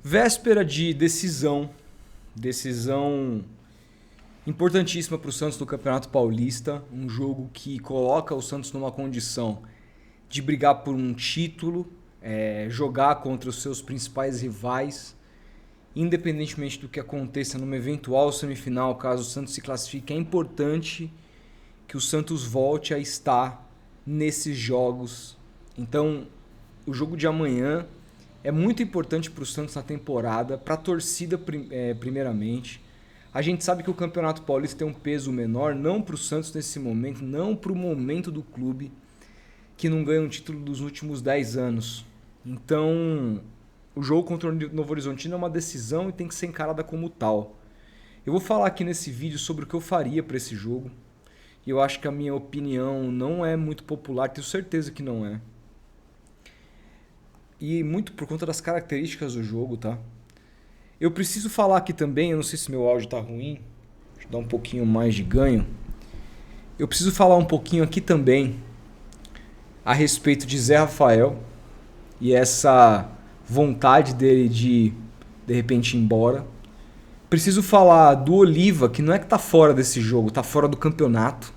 Véspera de decisão importantíssima para o Santos no Campeonato Paulista, um jogo que coloca o Santos numa condição de brigar por um título, jogar contra os seus principais rivais, independentemente do que aconteça numa eventual semifinal, caso o Santos se classifique, é importante que o Santos volte a estar nesses jogos. Então, o jogo de amanhã é muito importante para o Santos na temporada, para a torcida primeiramente. A gente sabe que o Campeonato Paulista tem um peso menor, não para o Santos nesse momento, não para o momento do clube, que não ganha um título dos últimos 10 anos. Então, o jogo contra o Novo Horizontino é uma decisão e tem que ser encarada como tal. Eu vou falar aqui nesse vídeo sobre o que eu faria para esse jogo. E eu acho que a minha opinião não é muito popular, tenho certeza que não é. E muito por conta das características do jogo, tá? Eu preciso falar aqui também, eu não sei se meu áudio tá ruim, deixa eu dar um pouquinho mais de ganho. Eu preciso falar um pouquinho aqui também a respeito de Zé Rafael e essa vontade dele de repente ir embora. Preciso falar do Oliva, que não é que tá fora desse jogo, tá fora do campeonato.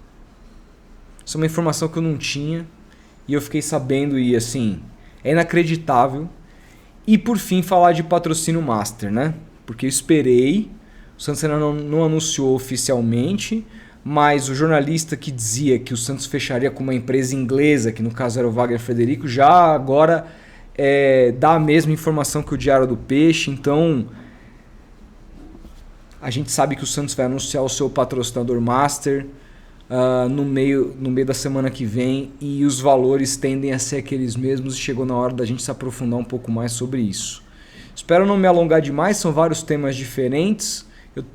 Isso é uma informação que eu não tinha e eu fiquei sabendo e assim, é inacreditável. E por fim falar de patrocínio master, né? Porque eu esperei, o Santos ainda não anunciou oficialmente, mas o jornalista que dizia que o Santos fecharia com uma empresa inglesa, que no caso era o Wagner Frederico, já agora dá a mesma informação que o Diário do Peixe. Então a gente sabe que o Santos vai anunciar o seu patrocinador master no meio da semana que vem, e os valores tendem a ser aqueles mesmos, e chegou na hora da gente se aprofundar um pouco mais sobre isso. Espero não me alongar demais, são vários temas diferentes,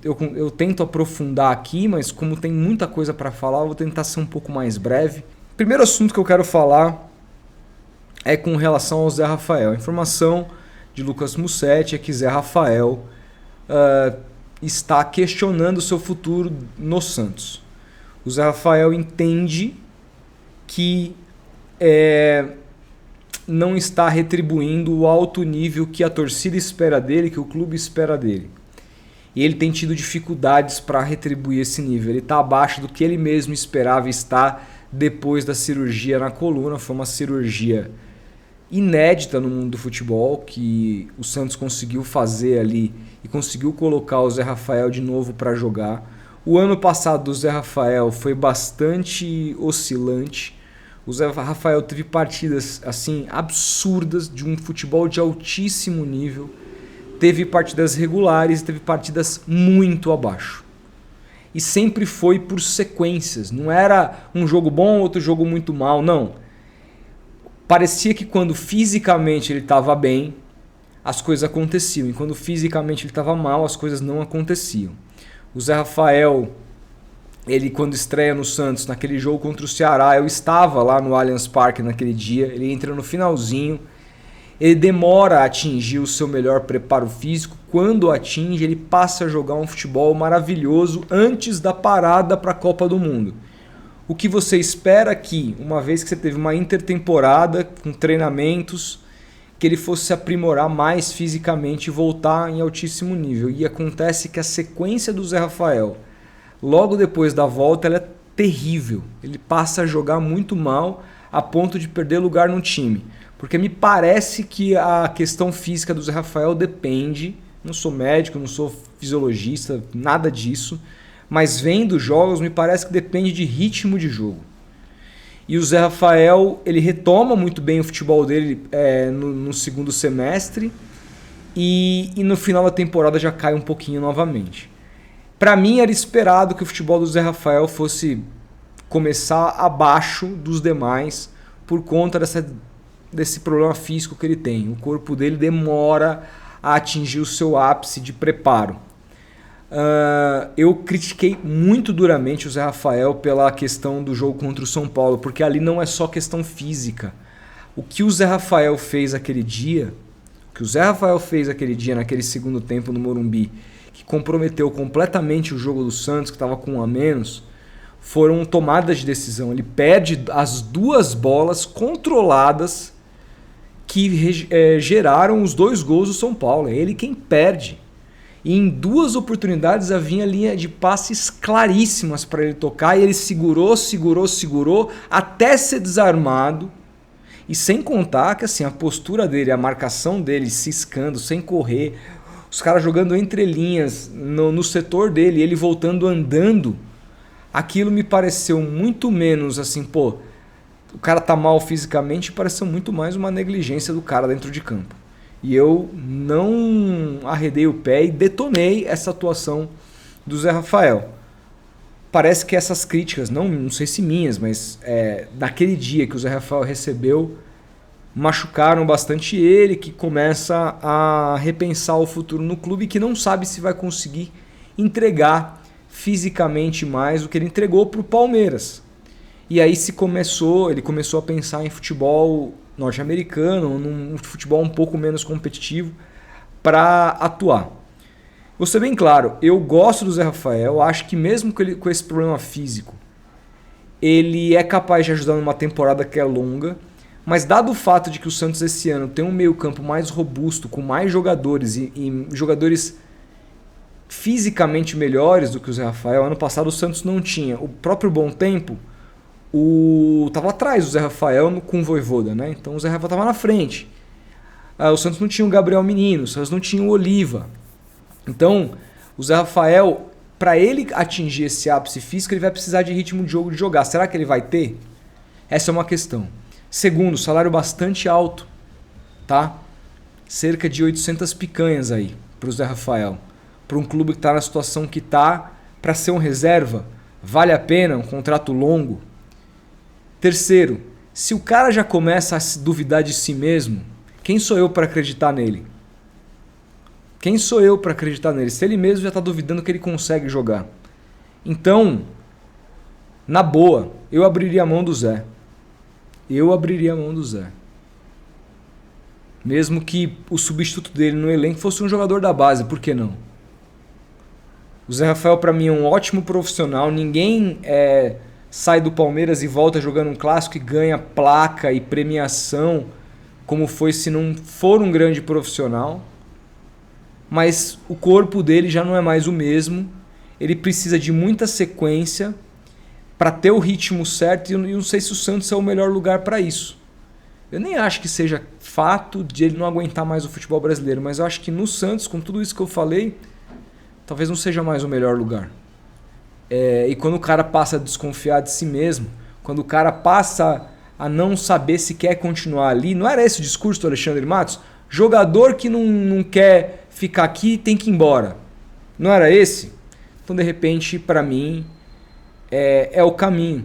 eu tento aprofundar aqui, mas como tem muita coisa para falar, eu vou tentar ser um pouco mais breve. O primeiro assunto que eu quero falar é com relação ao Zé Rafael. A informação de Lucas Mussetti é que Zé Rafael está questionando o seu futuro no Santos. O Zé Rafael entende que não está retribuindo o alto nível que a torcida espera dele, que o clube espera dele. E ele tem tido dificuldades para retribuir esse nível. Ele está abaixo do que ele mesmo esperava estar depois da cirurgia na coluna. Foi uma cirurgia inédita no mundo do futebol, que o Santos conseguiu fazer ali e conseguiu colocar o Zé Rafael de novo para jogar. O ano passado do Zé Rafael foi bastante oscilante. O Zé Rafael teve partidas assim absurdas, de um futebol de altíssimo nível. Teve partidas regulares, teve partidas muito abaixo. E sempre foi por sequências. Não era um jogo bom, outro jogo muito mal, não. Parecia que quando fisicamente ele estava bem, as coisas aconteciam. E quando fisicamente ele estava mal, as coisas não aconteciam. O Zé Rafael, ele quando estreia no Santos, naquele jogo contra o Ceará, eu estava lá no Allianz Parque naquele dia, ele entra no finalzinho, ele demora a atingir o seu melhor preparo físico, quando atinge ele passa a jogar um futebol maravilhoso antes da parada para a Copa do Mundo. O que você espera que, uma vez que você teve uma intertemporada com treinamentos, que ele fosse se aprimorar mais fisicamente e voltar em altíssimo nível. E acontece que a sequência do Zé Rafael, logo depois da volta, ela é terrível. Ele passa a jogar muito mal a ponto de perder lugar no time. Porque me parece que a questão física do Zé Rafael depende, não sou médico, não sou fisiologista, nada disso, mas vendo jogos me parece que depende de ritmo de jogo. E o Zé Rafael, ele retoma muito bem o futebol dele no segundo semestre e no final da temporada já cai um pouquinho novamente. Para mim era esperado que o futebol do Zé Rafael fosse começar abaixo dos demais por conta desse problema físico que ele tem. O corpo dele demora a atingir o seu ápice de preparo. Eu critiquei muito duramente o Zé Rafael pela questão do jogo contra o São Paulo, porque ali não é só questão física. O que o Zé Rafael fez aquele dia, naquele segundo tempo no Morumbi, que comprometeu completamente o jogo do Santos, que estava com 1 a menos, foram tomadas de decisão. Ele perde as 2 bolas controladas que geraram os 2 gols do São Paulo. É ele quem perde. E em 2 oportunidades havia linha de passes claríssimas para ele tocar e ele segurou até ser desarmado. E sem contar que assim, a postura dele, a marcação dele ciscando, sem correr, os caras jogando entre linhas no setor dele, ele voltando andando, aquilo me pareceu muito menos assim, pô, o cara tá mal fisicamente, pareceu muito mais uma negligência do cara dentro de campo. E eu não arredei o pé e detonei essa atuação do Zé Rafael. Parece que essas críticas, não sei se minhas, mas naquele dia que o Zé Rafael recebeu, machucaram bastante ele, que começa a repensar o futuro no clube, que não sabe se vai conseguir entregar fisicamente mais do que ele entregou para o Palmeiras. E aí ele começou a pensar em futebol norte-americano, num futebol um pouco menos competitivo para atuar. Vou ser bem claro, eu gosto do Zé Rafael, acho que mesmo com esse problema físico, ele é capaz de ajudar numa temporada que é longa, mas dado o fato de que o Santos esse ano tem um meio-campo mais robusto, com mais jogadores e jogadores fisicamente melhores do que o Zé Rafael, ano passado o Santos não tinha. O próprio Bom Tempo tava atrás do Zé Rafael com o Vojvoda, né? Então o Zé Rafael estava na frente. O Santos não tinha o Gabriel Menino, o Santos não tinha o Oliva. Então, o Zé Rafael, para ele atingir esse ápice físico, ele vai precisar de ritmo de jogo de jogar. Será que ele vai ter? Essa é uma questão. Segundo, salário bastante alto, tá? Cerca de 800 picanhas aí para o Zé Rafael. Para um clube que está na situação que está, para ser um reserva, vale a pena um contrato longo? Terceiro, se o cara já começa a se duvidar de si mesmo, quem sou eu para acreditar nele? Quem sou eu para acreditar nele? Se ele mesmo já está duvidando que ele consegue jogar. Então, na boa, eu abriria a mão do Zé. Mesmo que o substituto dele no elenco fosse um jogador da base, por que não? O Zé Rafael para mim é um ótimo profissional. Ninguém sai do Palmeiras e volta jogando um clássico e ganha placa e premiação, como foi se não for um grande profissional. Mas o corpo dele já não é mais o mesmo. Ele precisa de muita sequência para ter o ritmo certo, e eu não sei se o Santos é o melhor lugar para isso. Eu nem acho que seja fato de ele não aguentar mais o futebol brasileiro, mas eu acho que no Santos, com tudo isso que eu falei, talvez não seja mais o melhor lugar. E quando o cara passa a desconfiar de si mesmo, quando o cara passa a não saber se quer continuar ali, não era esse o discurso do Alexandre Matos? Jogador que não quer ficar aqui tem que ir embora. Não era esse? Então, de repente, para mim, é o caminho.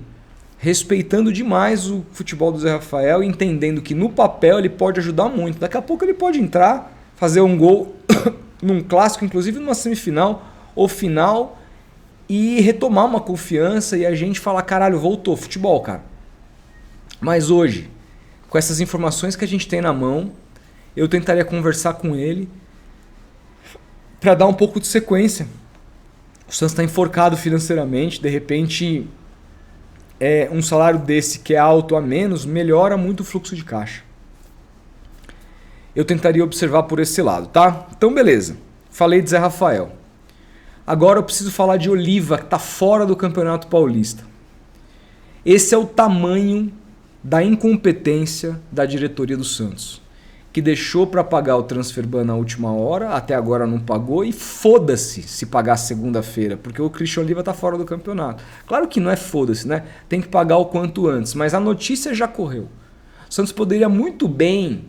Respeitando demais o futebol do Zé Rafael, entendendo que no papel ele pode ajudar muito. Daqui a pouco ele pode entrar, fazer um gol num clássico, inclusive numa semifinal ou final, e retomar uma confiança e a gente falar, caralho, voltou futebol, cara. Mas hoje, com essas informações que a gente tem na mão, eu tentaria conversar com ele para dar um pouco de sequência. O Santos está enforcado financeiramente, de repente um salário desse que é alto a menos melhora muito o fluxo de caixa. Eu tentaria observar por esse lado, tá? Então beleza, falei de Zé Rafael. Agora eu preciso falar de Oliva, que está fora do Campeonato Paulista. Esse é o tamanho da incompetência da diretoria do Santos, que deixou para pagar o transfer ban na última hora, até agora não pagou, e foda-se se pagar segunda-feira, porque o Christian Oliva está fora do campeonato. Claro que não é foda-se, né? Tem que pagar o quanto antes, mas a notícia já correu. O Santos poderia muito bem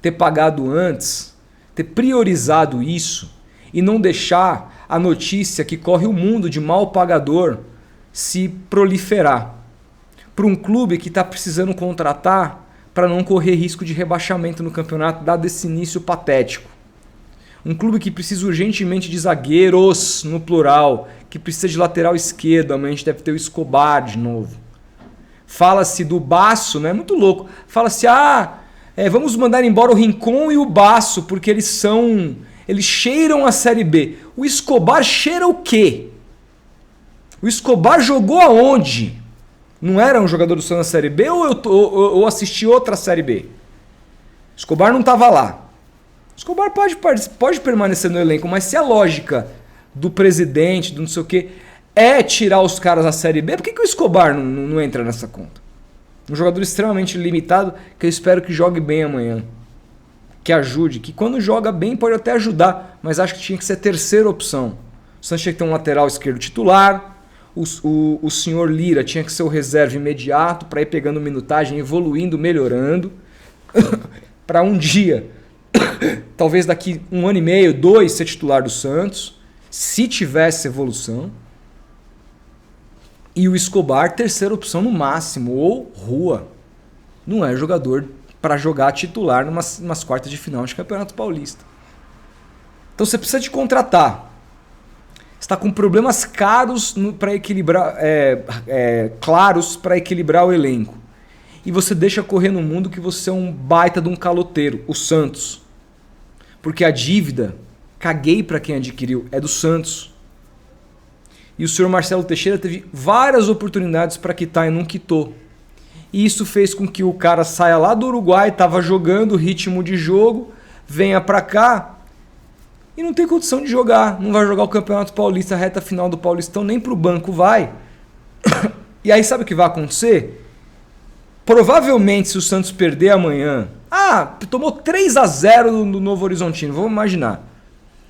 ter pagado antes, ter priorizado isso e não deixar a notícia que corre o mundo de mal pagador se proliferar. Para um clube que está precisando contratar para não correr risco de rebaixamento no campeonato, dado esse início patético. Um clube que precisa urgentemente de zagueiros, no plural, que precisa de lateral esquerdo, amanhã a gente deve ter o Escobar de novo. Fala-se do Baço, né? Muito louco. Fala-se, vamos mandar embora o Rincon e o Baço, porque eles cheiram a Série B. O Escobar cheira o quê? O Escobar jogou aonde? Não era um jogador do Santos na Série B ou eu assisti outra Série B? Escobar não estava lá. Escobar pode permanecer no elenco, mas se a lógica do presidente, do não sei o que, é tirar os caras da Série B, por que o Escobar não entra nessa conta? Um jogador extremamente limitado, que eu espero que jogue bem amanhã. Que ajude, que quando joga bem pode até ajudar, mas acho que tinha que ser a terceira opção. O Santos tinha que ter um lateral esquerdo titular, o senhor Lira tinha que ser o reserva imediato para ir pegando minutagem, evoluindo, melhorando, para um dia, talvez daqui 1 ano e meio, 2, ser titular do Santos, se tivesse evolução. E o Escobar, terceira opção no máximo, ou Rua. Não é jogador para jogar titular numas quartas de final de Campeonato Paulista. Então você precisa de contratar. Você está com problemas caros para equilibrar, claros para equilibrar o elenco. E você deixa correr no mundo que você é um baita de um caloteiro, o Santos. Porque a dívida, caguei para quem adquiriu, é do Santos. E o senhor Marcelo Teixeira teve várias oportunidades para quitar e não quitou. E isso fez com que o cara saia lá do Uruguai, estava jogando ritmo de jogo, venha para cá e não tem condição de jogar. Não vai jogar o Campeonato Paulista, a reta final do Paulistão, nem para o banco vai. E aí sabe o que vai acontecer? Provavelmente se o Santos perder amanhã... tomou 3-0 no Novo Horizontino, vamos imaginar.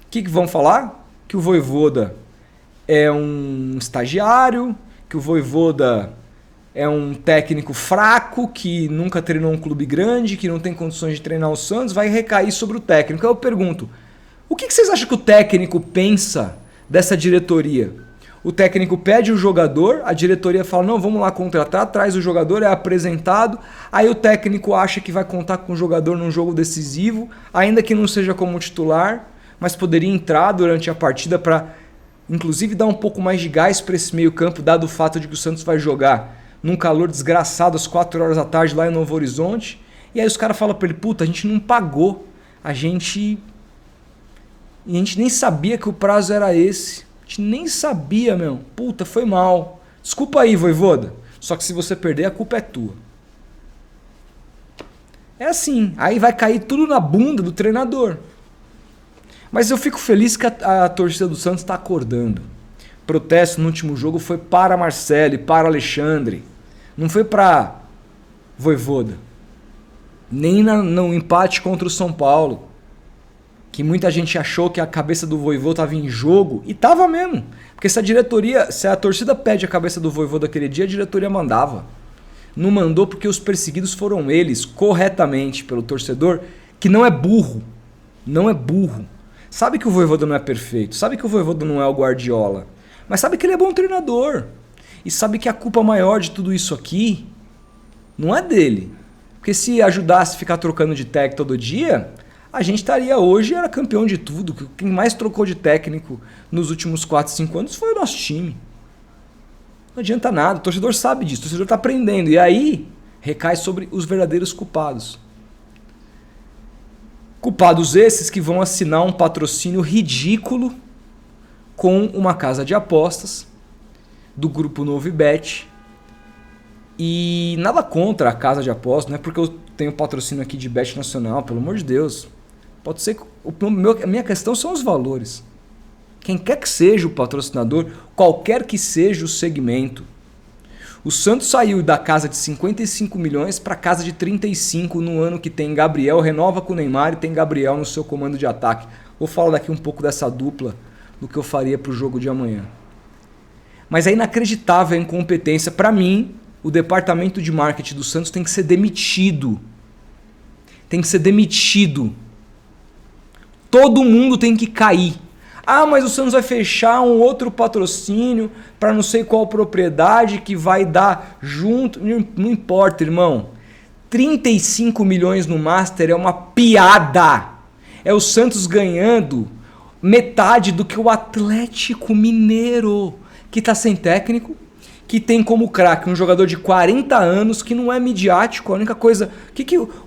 O que vão falar? Que o Vojvoda é um estagiário, que o Vojvoda é um técnico fraco, que nunca treinou um clube grande, que não tem condições de treinar o Santos, vai recair sobre o técnico. Eu pergunto, o que vocês acham que o técnico pensa dessa diretoria? O técnico pede o jogador, a diretoria fala, não, vamos lá contratar, traz o jogador, é apresentado, aí o técnico acha que vai contar com o jogador num jogo decisivo, ainda que não seja como titular, mas poderia entrar durante a partida para, inclusive, dar um pouco mais de gás para esse meio campo, dado o fato de que o Santos vai jogar num calor desgraçado às 4 horas da tarde lá em Novo Horizonte, e aí os caras falam para ele, puta, a gente não pagou, a gente nem sabia que o prazo era esse. A gente nem sabia, meu. Puta, foi mal. Desculpa aí, Vojvoda. Só que se você perder, a culpa é tua. É assim. Aí vai cair tudo na bunda do treinador. Mas eu fico feliz que a torcida do Santos está acordando. O protesto no último jogo foi para Marcelo e para Alexandre. Não foi para Vojvoda. Nem no empate contra o São Paulo. Que muita gente achou que a cabeça do Vojvoda estava em jogo, e estava mesmo. Porque se a torcida pede a cabeça do Vojvoda daquele dia, a diretoria mandava. Não mandou porque os perseguidos foram eles, corretamente, pelo torcedor, que não é burro. Não é burro. Sabe que o Vojvoda não é perfeito, sabe que o Vojvoda não é o Guardiola, mas sabe que ele é bom treinador. E sabe que a culpa maior de tudo isso aqui não é dele. Porque se ajudasse a ficar trocando de técnico todo dia... a gente estaria hoje, era campeão de tudo. Quem mais trocou de técnico nos últimos 4, 5 anos foi o nosso time. Não adianta nada, o torcedor sabe disso, o torcedor está aprendendo. E aí, recai sobre os verdadeiros culpados. Culpados esses que vão assinar um patrocínio ridículo com uma casa de apostas do Grupo Novibet. E nada contra a casa de apostas, não é porque eu tenho patrocínio aqui de Bet Nacional, pelo amor de Deus. Pode ser que a minha questão são os valores. Quem quer que seja o patrocinador, qualquer que seja o segmento. O Santos saiu da casa de 55 milhões para casa de 35 no ano que tem Gabriel, renova com o Neymar e tem Gabriel no seu comando de ataque. Vou falar daqui um pouco dessa dupla, do que eu faria para o jogo de amanhã. Mas é inacreditável a incompetência. Para mim, o departamento de marketing do Santos tem que ser demitido. Tem que ser demitido. Todo mundo tem que cair. Mas o Santos vai fechar um outro patrocínio para não sei qual propriedade que vai dar junto. Não importa, irmão. 35 milhões no Master é uma piada. É o Santos ganhando metade do que o Atlético Mineiro, que está sem técnico, que tem como craque um jogador de 40 anos, que não é midiático. A única coisa...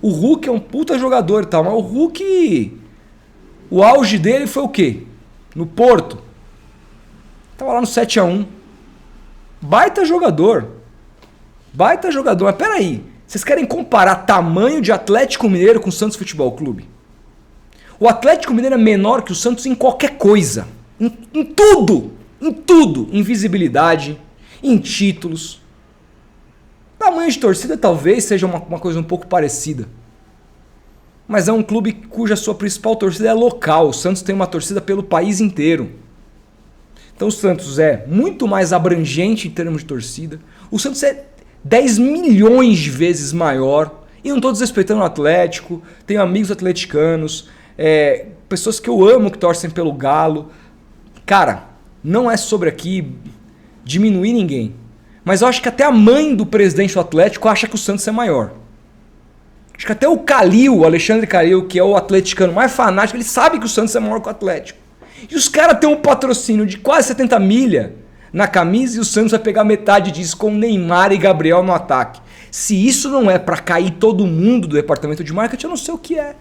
o Hulk é um puta jogador e tal, mas o Hulk... o auge dele foi o quê? No Porto. Tava lá no 7-1. Baita jogador. Baita jogador. Mas peraí. Vocês querem comparar tamanho de Atlético Mineiro com o Santos Futebol Clube? O Atlético Mineiro é menor que o Santos em qualquer coisa. Em tudo. Em tudo. Em visibilidade, em títulos. Tamanho de torcida talvez seja uma coisa um pouco parecida. Mas é um clube cuja sua principal torcida é local. O Santos tem uma torcida pelo país inteiro. Então o Santos é muito mais abrangente em termos de torcida. O Santos é 10 milhões de vezes maior. E não estou desrespeitando o Atlético. Tenho amigos atleticanos. Pessoas que eu amo que torcem pelo Galo. Cara, não é sobre aqui diminuir ninguém. Mas eu acho que até a mãe do presidente do Atlético acha que o Santos é maior. Acho que até o Calil, o Alexandre Calil, que é o atleticano mais fanático, ele sabe que o Santos é maior que o Atlético. E os caras têm um patrocínio de quase 70 milha na camisa e o Santos vai pegar metade disso com Neymar e Gabriel no ataque. Se isso não é para cair todo mundo do departamento de marketing, eu não sei o que é.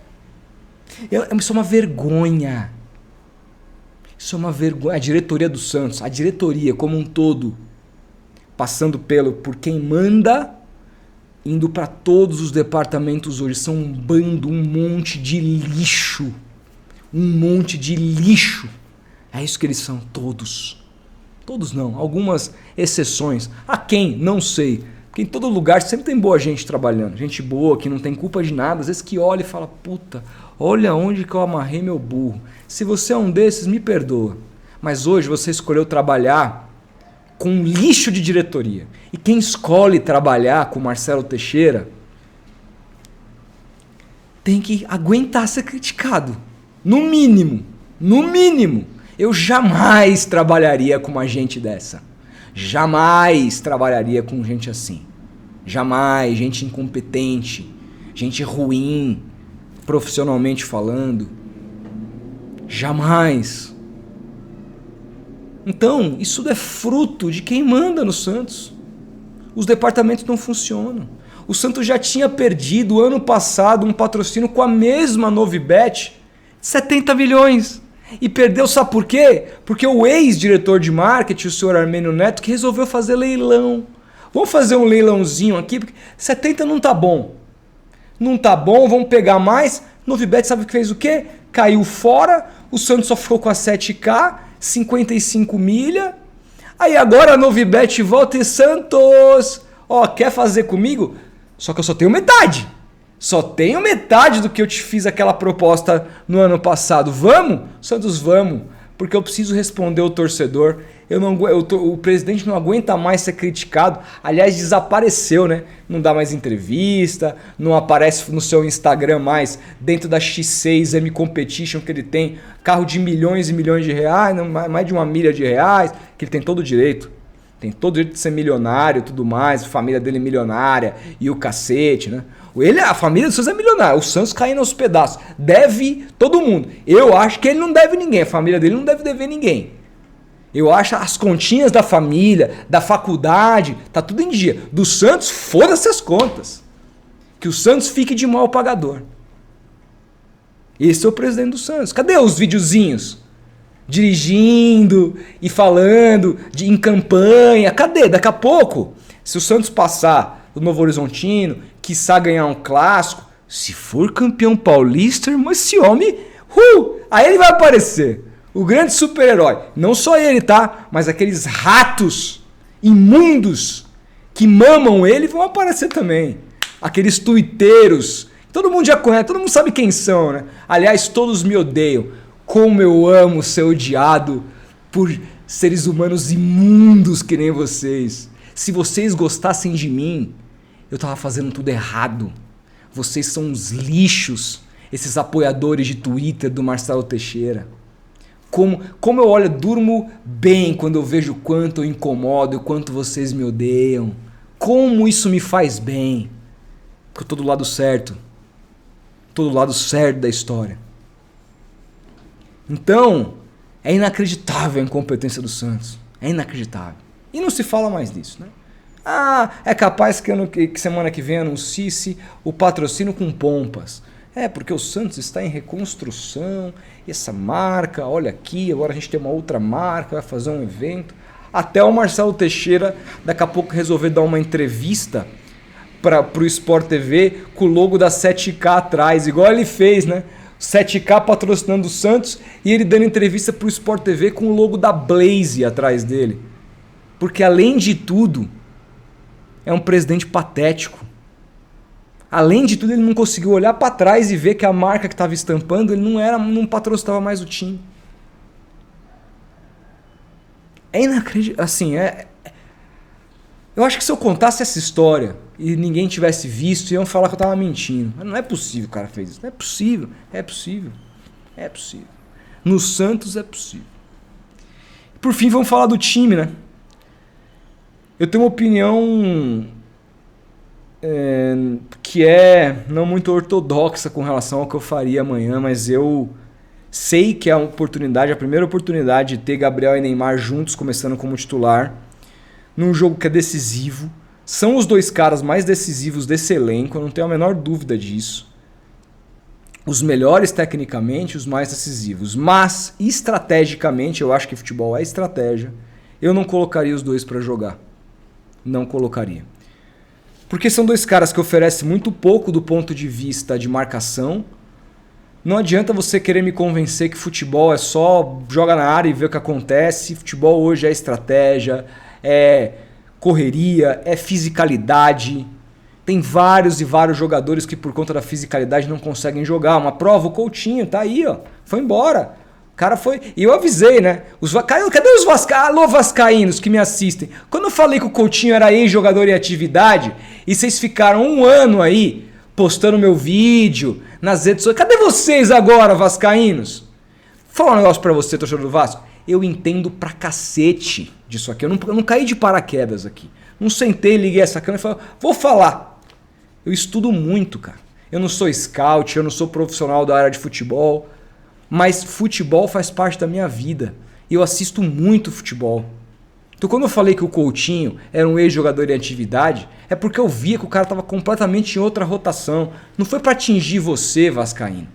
Isso é uma vergonha. Isso é uma vergonha. A diretoria do Santos, a diretoria como um todo, passando por quem manda, indo para todos os departamentos hoje, são um bando, um monte de lixo. Um monte de lixo. É isso que eles são, todos. Todos não, algumas exceções. A quem? Não sei. Porque em todo lugar sempre tem boa gente trabalhando. Gente boa, que não tem culpa de nada. Às vezes que olha e fala, puta, olha onde que eu amarrei meu burro. Se você é um desses, me perdoa. Mas hoje você escolheu trabalhar com um lixo de diretoria. E quem escolhe trabalhar com Marcelo Teixeira tem que aguentar ser criticado. No mínimo. No mínimo. Eu jamais trabalharia com uma gente dessa. Jamais trabalharia com gente assim. Jamais. Gente incompetente. Gente ruim. Profissionalmente falando. Jamais. Então, isso é fruto de quem manda no Santos. Os departamentos não funcionam. O Santos já tinha perdido ano passado um patrocínio com a mesma Novibet, 70 milhões. E perdeu, sabe por quê? Porque o ex-diretor de marketing, o senhor Armênio Neto, que resolveu fazer leilão. Vamos fazer um leilãozinho aqui, porque 70 não tá bom. Não tá bom, vamos pegar mais. Novibet sabe que fez o quê? Caiu fora, o Santos só ficou com a 7K, 55 milha. Aí agora a Novibet volta e Santos, quer fazer comigo? Só que eu só tenho metade. Só tenho metade do que eu te fiz aquela proposta no ano passado. Vamos? Santos, vamos. Porque eu preciso responder o torcedor. O presidente não aguenta mais ser criticado. Aliás, desapareceu, né? Não dá mais entrevista, não aparece no seu Instagram mais, dentro da X6 M Competition que ele tem, carro de milhões e milhões de reais, mais de 1 milha de reais, que ele tem todo o direito. Tem todo o direito de ser milionário e tudo mais, a família dele é milionária e o cacete, né? A família do Santos é milionária, o Santos caindo aos pedaços. Deve todo mundo. Eu acho que ele não deve ninguém, a família dele não deve dever ninguém. Eu acho as continhas da família, da faculdade, tá tudo em dia. Do Santos, foda-se as contas. Que o Santos fique de mal pagador. Esse é o presidente do Santos. Cadê os videozinhos? Dirigindo e falando em campanha. Cadê? Daqui a pouco, se o Santos passar do Novo Horizontino, quiçá ganhar um clássico, se for campeão paulista, irmão, esse homem, aí ele vai aparecer. O grande super-herói. Não só ele, tá? Mas aqueles ratos imundos que mamam ele vão aparecer também. Aqueles tuiteiros. Todo mundo já conhece, todo mundo sabe quem são, né? Aliás, todos me odeiam. Como eu amo ser odiado por seres humanos imundos que nem vocês. Se vocês gostassem de mim, eu tava fazendo tudo errado. Vocês são uns lixos, esses apoiadores de Twitter do Marcelo Teixeira. Como eu durmo bem quando eu vejo o quanto eu incomodo e o quanto vocês me odeiam. Como isso me faz bem. Porque eu tô do lado certo. Tô do lado certo da história. Então, é inacreditável a incompetência do Santos. É inacreditável. E não se fala mais disso, né? É capaz que semana que vem anuncie-se o patrocínio com pompas. Porque o Santos está em reconstrução, e essa marca, olha aqui, agora a gente tem uma outra marca, vai fazer um evento. Até o Marcelo Teixeira, daqui a pouco, resolver dar uma entrevista pro Sport TV com o logo da 7K atrás, igual ele fez, né? 7K patrocinando o Santos e ele dando entrevista pro Sport TV com o logo da Blaze atrás dele. Porque além de tudo, é um presidente patético. Além de tudo, ele não conseguiu olhar para trás e ver que a marca que estava estampando, ele não patrocinava mais o time. É inacreditável, assim, eu acho que se eu contasse essa história e ninguém tivesse visto, iam falar que eu tava mentindo. Mas não é possível que o cara fez isso. Não é possível. É possível. É possível. No Santos é possível. Por fim, vamos falar do time, né? Eu tenho uma opinião que é não muito ortodoxa com relação ao que eu faria amanhã, mas eu sei que é a primeira oportunidade de ter Gabriel e Neymar juntos, começando como titular, num jogo que é decisivo. São os dois caras mais decisivos desse elenco, eu não tenho a menor dúvida disso. Os melhores tecnicamente, os mais decisivos. Mas, estrategicamente, eu acho que futebol é estratégia, eu não colocaria os dois para jogar. Não colocaria. Porque são dois caras que oferecem muito pouco do ponto de vista de marcação. Não adianta você querer me convencer que futebol é só joga na área e vê o que acontece. Futebol hoje é estratégia, é correria, é fisicalidade. Tem vários e vários jogadores que por conta da fisicalidade não conseguem jogar. Uma prova, o Coutinho tá aí, ó, foi embora. O cara foi... E eu avisei, né? Cadê os Alô, vascaínos que me assistem? Quando eu falei que o Coutinho era ex-jogador em atividade e vocês ficaram um ano aí postando meu vídeo nas redes sociais. Cadê vocês agora, vascaínos? Vou falar um negócio pra você, torcedor do Vasco. Eu entendo pra cacete disso aqui. Eu não caí de paraquedas aqui. Não sentei, liguei essa câmera e falei, vou falar. Eu estudo muito, cara. Eu não sou scout, eu não sou profissional da área de futebol. Mas futebol faz parte da minha vida. E eu assisto muito futebol. Então quando eu falei que o Coutinho era um ex-jogador em atividade, é porque eu via que o cara estava completamente em outra rotação. Não foi para atingir você, vascaíno.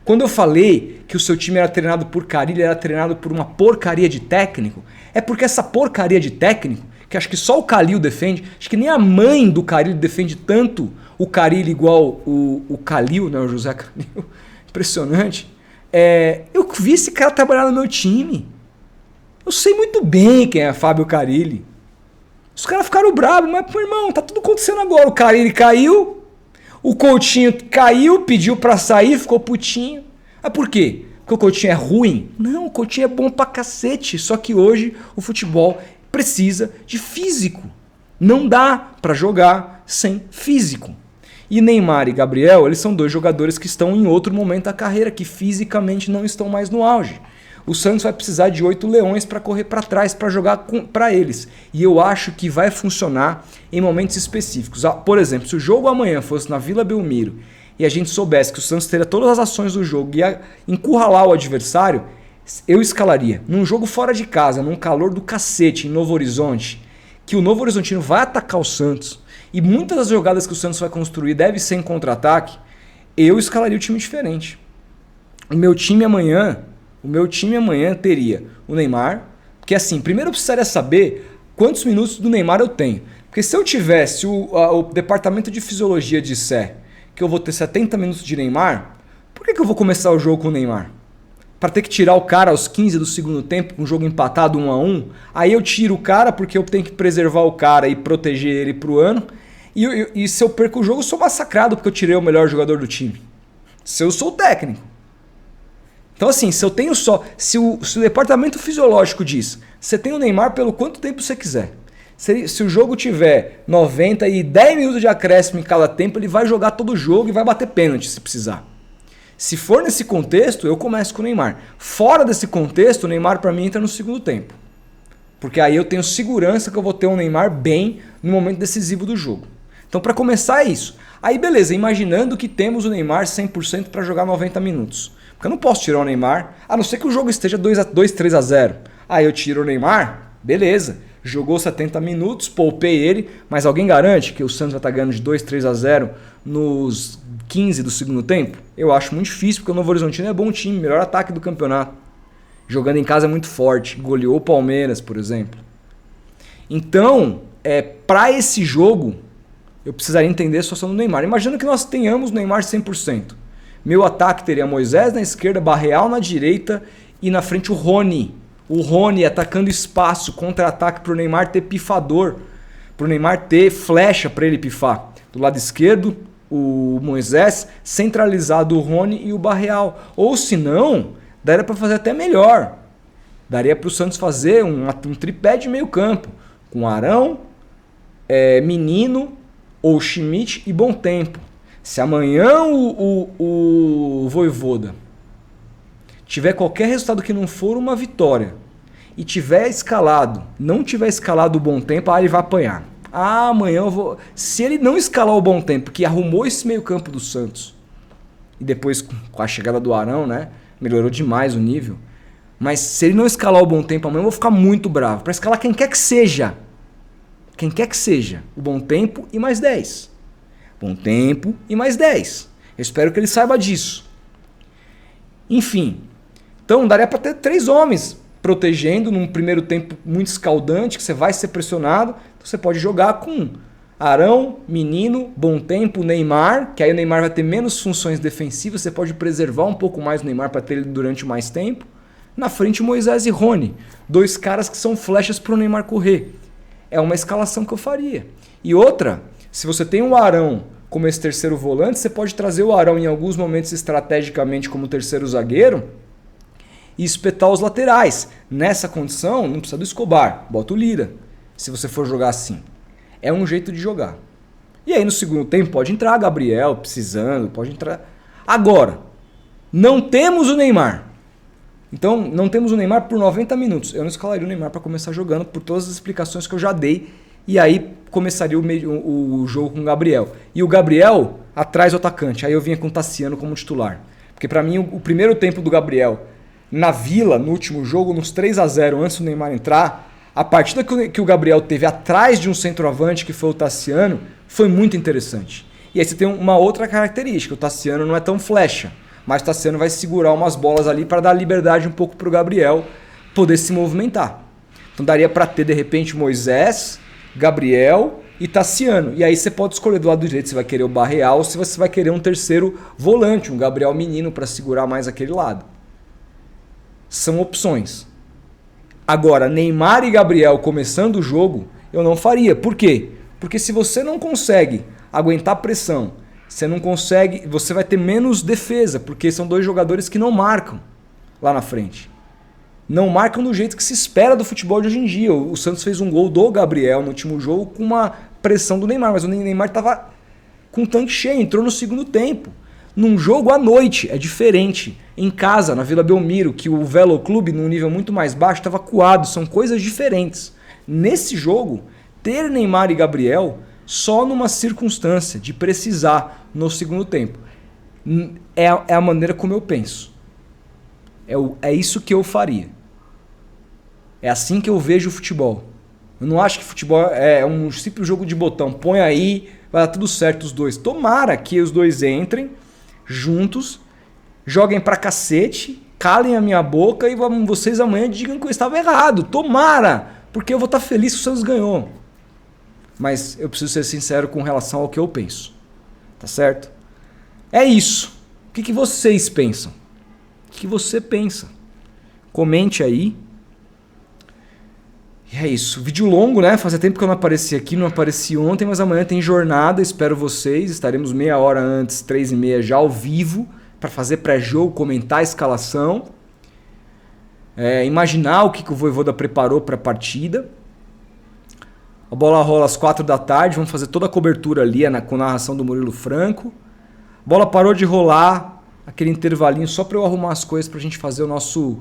Quando eu falei que o seu time era treinado por Carille, era treinado por uma porcaria de técnico, é porque essa porcaria de técnico, que acho que só o Calil defende, acho que nem a mãe do Carille defende tanto o Carille igual o Calil, né, o José Calil. Impressionante. Eu vi esse cara trabalhar no meu time. Eu sei muito bem quem é Fábio Carille. Os caras ficaram bravos, mas, pô, irmão, tá tudo acontecendo agora. O Carille caiu, o Coutinho caiu, pediu pra sair, ficou putinho. Ah, por quê? Porque o Coutinho é ruim? Não, o Coutinho é bom pra cacete. Só que hoje o futebol precisa de físico. Não dá pra jogar sem físico. E Neymar e Gabriel, eles são dois jogadores que estão em outro momento da carreira, que fisicamente não estão mais no auge. O Santos vai precisar de 8 leões para correr para trás, para jogar para eles. E eu acho que vai funcionar em momentos específicos. Por exemplo, se o jogo amanhã fosse na Vila Belmiro e a gente soubesse que o Santos teria todas as ações do jogo e ia encurralar o adversário, eu escalaria. Num jogo fora de casa, num calor do cacete, em Novo Horizonte, que o Novo Horizontino vai atacar o Santos, e muitas das jogadas que o Santos vai construir deve ser em contra-ataque, eu escalaria o time diferente. O meu time amanhã teria o Neymar, porque assim, primeiro eu precisaria saber quantos minutos do Neymar eu tenho. Porque se eu tivesse o departamento de fisiologia disser que eu vou ter 70 minutos de Neymar, por que eu vou começar o jogo com o Neymar? Para ter que tirar o cara aos 15 do segundo tempo, com o jogo empatado 1-1, aí eu tiro o cara porque eu tenho que preservar o cara e proteger ele pro ano. E se eu perco o jogo, eu sou massacrado porque eu tirei o melhor jogador do time. Se eu sou o técnico. Então assim, se eu tenho só... Se o departamento fisiológico diz, você tem o Neymar pelo quanto tempo você quiser. Se o jogo tiver 90 e 10 minutos de acréscimo em cada tempo, ele vai jogar todo o jogo e vai bater pênalti se precisar. Se for nesse contexto, eu começo com o Neymar. Fora desse contexto, o Neymar para mim entra no segundo tempo. Porque aí eu tenho segurança que eu vou ter um Neymar bem no momento decisivo do jogo. Então, para começar é isso. Aí, beleza, imaginando que temos o Neymar 100% para jogar 90 minutos. Porque eu não posso tirar o Neymar, a não ser que o jogo esteja 2-3-0. Aí eu tiro o Neymar, beleza. Jogou 70 minutos, poupei ele, mas alguém garante que o Santos vai estar ganhando de 2-3-0 nos 15 do segundo tempo? Eu acho muito difícil, porque o Novo Horizontino é bom time, melhor ataque do campeonato. Jogando em casa é muito forte, goleou o Palmeiras, por exemplo. Então, para esse jogo, eu precisaria entender a situação do Neymar. Imagina que nós tenhamos o Neymar 100%. Meu ataque teria Moisés na esquerda, Barreal na direita e na frente o Rony. O Rony atacando espaço, contra-ataque para o Neymar ter pifador. Para o Neymar ter flecha para ele pifar. Do lado esquerdo, o Moisés, centralizado o Rony e o Barreal. Ou se não, daria para fazer até melhor. Daria para o Santos fazer um tripé de meio campo. Com Arão, Menino ou Schmidt e Bom Tempo. Se amanhã o Vojvoda tiver qualquer resultado que não for uma vitória e tiver escalado, não tiver escalado o Bom Tempo, ele vai apanhar. Amanhã eu vou... Se ele não escalar o Bom Tempo, que arrumou esse meio campo do Santos, e depois com a chegada do Arão, né, melhorou demais o nível, mas se ele não escalar o Bom Tempo amanhã, eu vou ficar muito bravo. Para escalar quem quer que seja, o Bom Tempo e mais 10. Bom Tempo e mais 10. Eu espero que ele saiba disso. Enfim, então daria para ter 3 homens protegendo num primeiro tempo muito escaldante, que você vai ser pressionado. Então você pode jogar com Arão, Menino, Bom Tempo, Neymar, que aí o Neymar vai ter menos funções defensivas, você pode preservar um pouco mais o Neymar para ter ele durante mais tempo. Na frente Moisés e Rony, 2 caras que são flechas para o Neymar correr. É uma escalação que eu faria. E outra, se você tem o Arão como esse terceiro volante, você pode trazer o Arão em alguns momentos estrategicamente como terceiro zagueiro e espetar os laterais. Nessa condição, não precisa do Escobar, bota o Lira, se você for jogar assim. É um jeito de jogar. E aí no segundo tempo pode entrar Gabriel precisando, pode entrar... Agora, não temos o Neymar. Então, não temos o Neymar por 90 minutos. Eu não escalaria o Neymar para começar jogando por todas as explicações que eu já dei. E aí começaria o jogo com o Gabriel. E o Gabriel atrás do atacante. Aí eu vinha com o Tassiano como titular. Porque para mim o primeiro tempo do Gabriel na Vila, no último jogo, nos 3-0 antes do Neymar entrar, a partida que o Gabriel teve atrás de um centroavante que foi o Tassiano, foi muito interessante. E aí você tem uma outra característica. O Tassiano não é tão flecha. Mas o Tassiano vai segurar umas bolas ali para dar liberdade um pouco para o Gabriel poder se movimentar. Então daria para ter, de repente, Moisés, Gabriel e Tassiano. E aí você pode escolher do lado direito se vai querer o Barreal ou se você vai querer um terceiro volante, um Gabriel Menino para segurar mais aquele lado. São opções. Agora, Neymar e Gabriel começando o jogo, eu não faria. Por quê? Porque se você não consegue aguentar pressão, você não consegue, você vai ter menos defesa, porque são 2 jogadores que não marcam lá na frente. Não marcam do jeito que se espera do futebol de hoje em dia. O Santos fez um gol do Gabriel no último jogo com uma pressão do Neymar, mas o Neymar estava com o tanque cheio, entrou no segundo tempo. Num jogo à noite, é diferente. Em casa, na Vila Belmiro, que o Velo Clube, num nível muito mais baixo, estava coado, são coisas diferentes. Nesse jogo, ter Neymar e Gabriel só numa circunstância de precisar no segundo tempo. É a maneira como eu penso. É isso que eu faria. É assim que eu vejo o futebol. Eu não acho que futebol é um simples jogo de botão. Põe aí, vai dar tudo certo os dois. Tomara que os dois entrem juntos, joguem pra cacete, calem a minha boca e vocês amanhã digam que eu estava errado. Tomara! Porque eu vou estar feliz que o Santos ganhou. Mas eu preciso ser sincero com relação ao que eu penso. Tá certo? É isso. O que vocês pensam? O que você pensa? Comente aí. E é isso. Vídeo longo, né? Fazia tempo que eu não apareci aqui, não apareci ontem, mas amanhã tem jornada, espero vocês. Estaremos meia hora antes, 3h30 já ao vivo, para fazer pré-jogo, comentar a escalação. Imaginar o que o Vojvoda preparou para a partida. A bola rola às 4 da tarde, vamos fazer toda a cobertura ali com narração do Murilo Franco. A bola parou de rolar, aquele intervalinho só para eu arrumar as coisas para a gente fazer o nosso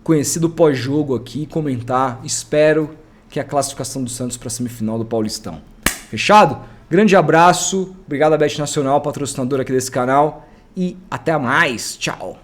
conhecido pós-jogo aqui, comentar. Espero que a classificação do Santos para a semifinal do Paulistão. Fechado? Grande abraço, obrigado a Bet Nacional, patrocinador aqui desse canal, e até mais. Tchau!